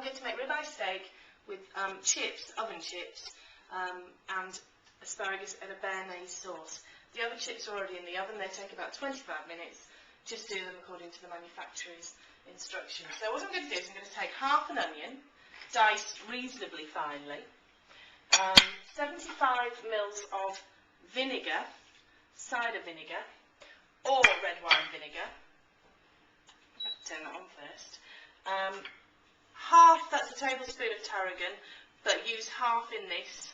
going to make ribeye steak with chips, oven chips, and asparagus and a Bearnaise sauce. The other chips are already in the oven. They take about 25 minutes. Just do them according to the manufacturer's instructions. So what I'm going to do is I'm going to take half an onion, diced reasonably finely, 75 mils of vinegar, cider vinegar, or red wine vinegar. I have to turn that on first. Half, that's a tablespoon of tarragon, but use half in this.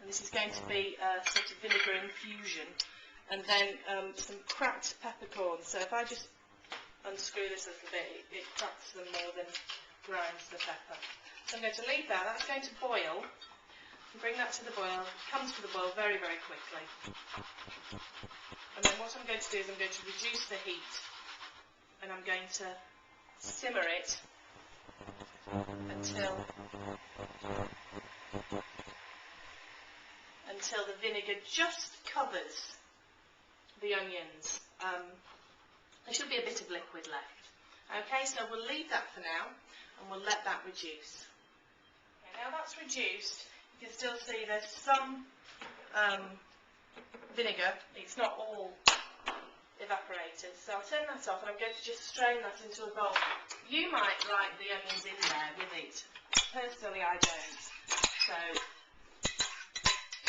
And this is going to be a sort of vinegar infusion. And then some cracked peppercorns. So if I just unscrew this a little bit, it cracks them more than grinds the pepper. So I'm going to leave that. That's going to boil. Bring that to the boil. It comes to the boil very, very quickly. And then what I'm going to do is I'm going to reduce the heat. And I'm going to simmer it until the vinegar just covers the onions. There should be a bit of liquid left. Okay, so we'll leave that for now and we'll let that reduce. Okay, now that's reduced, you can still see there's some vinegar. It's not all evaporated. So I'll turn that off and I'm going to just strain that into a bowl. You might like the onions in there with it. Personally, I don't. So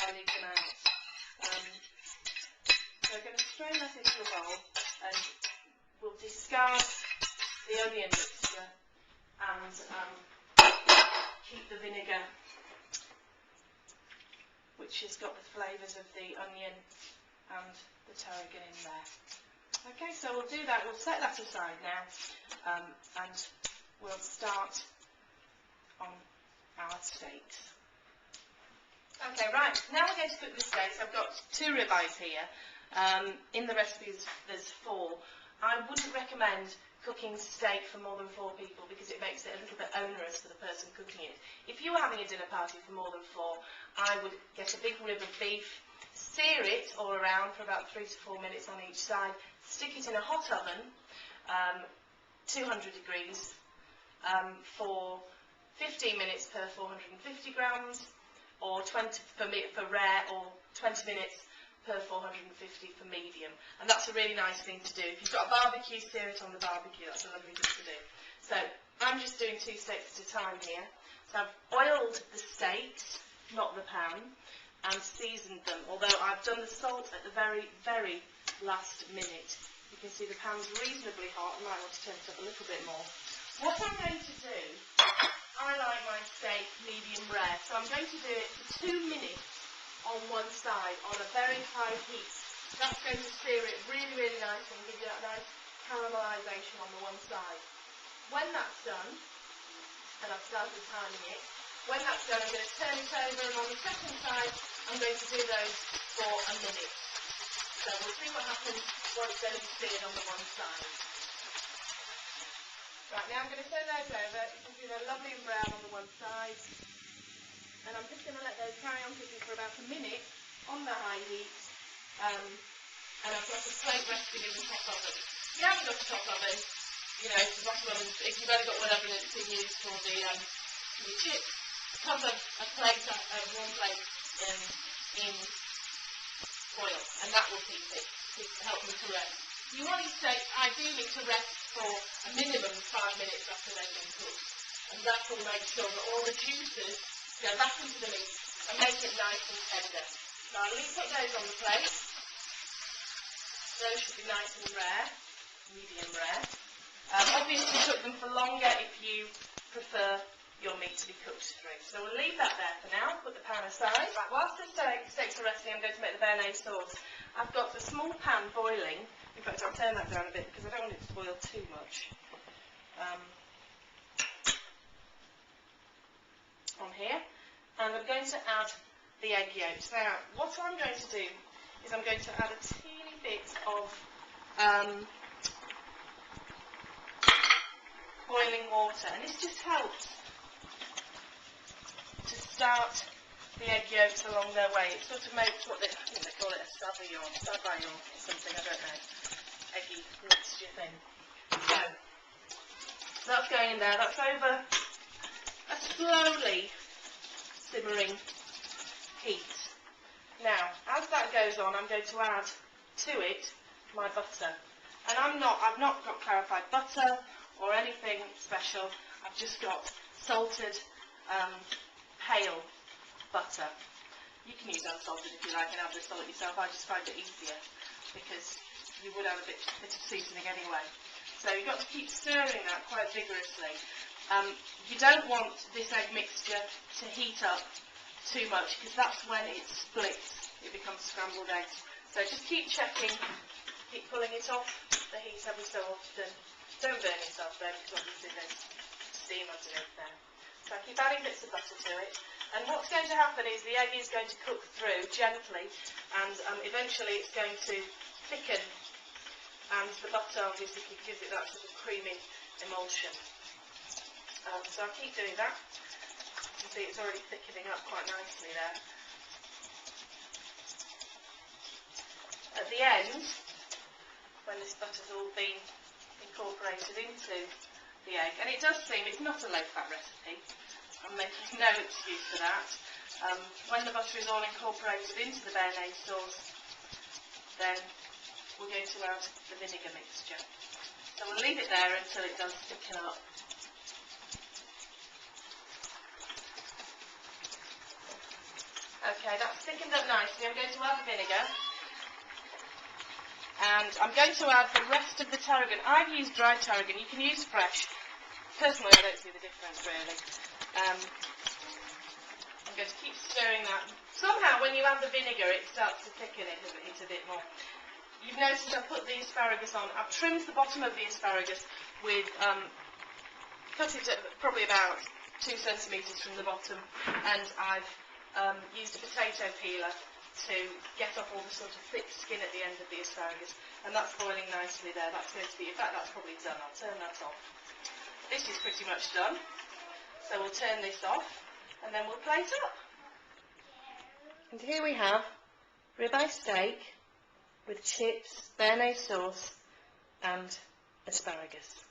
I'll leave them out. So we're going to strain that into a bowl and we'll discard the onion mixture and keep the vinegar, which has got the flavours of the onion and the tarragon in there. Okay, so we'll do that. We'll set that aside now and we'll start on our steaks. Okay, right, now we're going to cook the steaks. I've got 2 ribeyes here. In the recipe there's 4. I wouldn't recommend cooking steak for more than 4 people because it makes it a little bit onerous for the person cooking it. If you were having a dinner party for more than 4, I would get a big rib of beef, sear it all around for about 3 to 4 minutes on each side, stick it in a hot oven, 200 degrees, for 15 minutes per 450 grams, or 20 for rare, or 20 minutes per 450 for medium. And that's a really nice thing to do. If you've got a barbecue, sear it on the barbecue. That's a lovely thing to do. So I'm just doing 2 steaks at a time here. So I've oiled the steaks, not the pan, and seasoned them, although I've done the salt at the very, very last minute. You can see the pan's reasonably hot. I might want to turn it up a little bit more. What I'm going to do, I like my steak medium rare, so I'm going to do it for 2 minutes on one side on a very high heat. That's going to sear it really, really nicely and give you that nice caramelisation on the one side. When that's done, and I've started timing it, when that's done I'm going to turn it over, and on the second side I'm going to do those for a minute. So we'll see what happens once they're seared on the one side. Right, now I'm going to turn those over. You can see they're lovely and brown on the one side. And I'm just going to let those carry on cooking for about a minute on the high heat. And I've got a plate resting in the top oven. If you haven't got a top oven, you know, the bottom oven, if you've only got one oven that's been used for the chips, cover a plate, one plate in oil, and that will keep it, help them to rest. You want your steak ideally to rest for a minimum of 5 minutes after they've been cooked, and that will make sure that all the juices go back into the meat and make it nice and tender. So I'll put those on the plate. Those should be nice and rare, medium rare. Obviously cook them for longer if you prefer your meat to be cooked through. So we'll leave that there for now, put the pan aside. Right, whilst the steaks are resting, I'm going to make the Bearnaise sauce. I've got a small pan boiling. In fact, I'll turn that down a bit because I don't want it to boil too much. On here. And I'm going to add the egg yolks. Now, what I'm going to do is I'm going to add a teeny bit of boiling water, and this just helps to start the egg yolks along their way. It sort of makes what I think they call it a sabayon or something, I don't know, eggy mixture thing. So So that's going in there. That's over a slowly simmering heat. Now, as that goes on, I'm going to add to it my butter. And I've not got clarified butter or anything special. I've just got salted pale butter. You can use unsalted if you like and add the salt yourself. I just find it easier because you would add a bit of seasoning anyway. So you've got to keep stirring that quite vigorously. You don't want this egg mixture to heat up too much because that's when it splits. It becomes scrambled eggs. So just keep checking, keep pulling it off the heat every so often. Don't burn yourself there because obviously there's steam underneath there. So I keep adding bits of butter to it. And what's going to happen is the egg is going to cook through gently and eventually it's going to thicken, and the butter obviously gives it that sort of creamy emulsion. So I'll keep doing that. You can see it's already thickening up quite nicely there. At the end, when this butter's all been incorporated into the egg, and it does seem it's not a low-fat recipe, I'm making no excuse for that. When the butter is all incorporated into the Bearnaise sauce, then we're going to add the vinegar mixture. So we'll leave it there until it does thicken up. Okay, that's thickened up nicely. I'm going to add the vinegar. And I'm going to add the rest of the tarragon. I've used dried tarragon. You can use fresh. Personally, I don't see the difference really. I'm going to keep stirring that. Somehow, when you add the vinegar, it starts to thicken it a bit more. You've noticed I've put the asparagus on. I've trimmed the bottom of the asparagus with, cut it at probably about 2 centimetres from the bottom, and I've used a potato peeler to get off all the sort of thick skin at the end of the asparagus, and that's boiling nicely there. That's going to be, in fact, that's probably done. I'll turn that off. This is pretty much done. So we'll turn this off and then we'll plate up. And here we have ribeye steak with chips, Bearnaise sauce and asparagus.